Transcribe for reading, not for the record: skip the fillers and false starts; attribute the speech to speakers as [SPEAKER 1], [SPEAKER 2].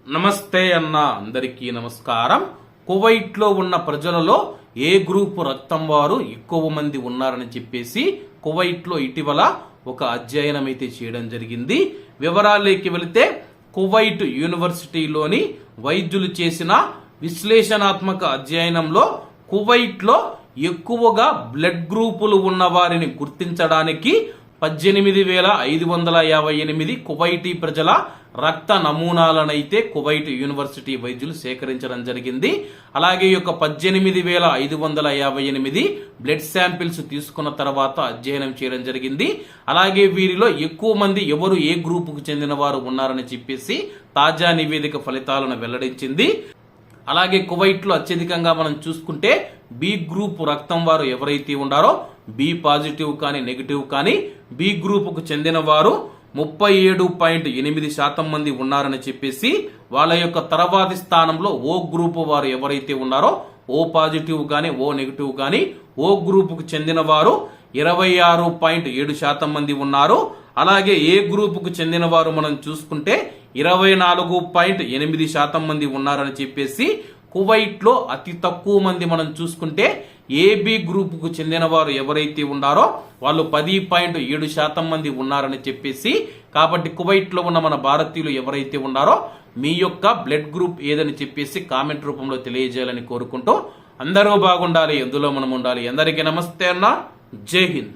[SPEAKER 1] నమస్తే అన్న, అందరికీ నమస్కారం. కువైట్లో ఉన్న ప్రజలలో ఏ గ్రూపు రక్తం వారు ఎక్కువ మంది ఉన్నారని చెప్పేసి కువైట్లో ఇటీవల ఒక అధ్యయనం అయితే చేయడం జరిగింది. వివరాల్లోకి వెళితే కువైట్ యూనివర్సిటీలోని వైద్యులు చేసిన విశ్లేషణాత్మక అధ్యయనంలో కువైట్లో ఎక్కువగా బ్లడ్ గ్రూపులు ఉన్న వారిని గుర్తించడానికి 18,558 కువైటీ ప్రజల రక్త నమూనాలనైతే కువైట్ యూనివర్సిటీ వైద్యులు సేకరించడం జరిగింది. అలాగే ఈ యొక్క 18,558 బ్లడ్ శాంపిల్స్ తీసుకున్న తర్వాత అధ్యయనం చేయడం జరిగింది. అలాగే వీరిలో ఎక్కువ మంది ఎవరు ఏ గ్రూపుకు చెందిన వారు ఉన్నారని చెప్పేసి తాజా నివేదిక ఫలితాలను వెల్లడించింది. అలాగే కువైట్లో అత్యధికంగా మనం చూసుకుంటే బి గ్రూప్ రక్తం వారు ఎవరైతే ఉన్నారో బి పాజిటివ్ కానీ నెగిటివ్ కానీ బి గ్రూపుకు చెందిన వారు 37.8% మంది ఉన్నారని చెప్పేసి వాళ్ళ యొక్క తర్వాతి స్థానంలో ఓ గ్రూపు వారు ఎవరైతే ఉన్నారో ఓ పాజిటివ్ కానీ ఓ నెగిటివ్ కానీ ఓ గ్రూపుకు చెందిన వారు 26.7% మంది ఉన్నారు. అలాగే ఏ గ్రూపుకు చెందిన వారు మనం చూసుకుంటే 24.8% మంది ఉన్నారని చెప్పేసి కువైట్లో అతి తక్కువ మంది మనం చూసుకుంటే ఏబి గ్రూపుకు చెందిన వారు ఎవరైతే ఉన్నారో వాళ్ళు 10.7% మంది ఉన్నారని చెప్పేసి, కాబట్టి కువైట్లో ఉన్న మన భారతీయులు ఎవరైతే ఉన్నారో మీ యొక్క బ్లడ్ గ్రూప్ ఏదని చెప్పేసి కామెంట్ రూపంలో తెలియజేయాలని కోరుకుంటూ అందరూ బాగుండాలి, ఎందులో మనం ఉండాలి. అందరికీ నమస్తే అన్న, జై హింద్.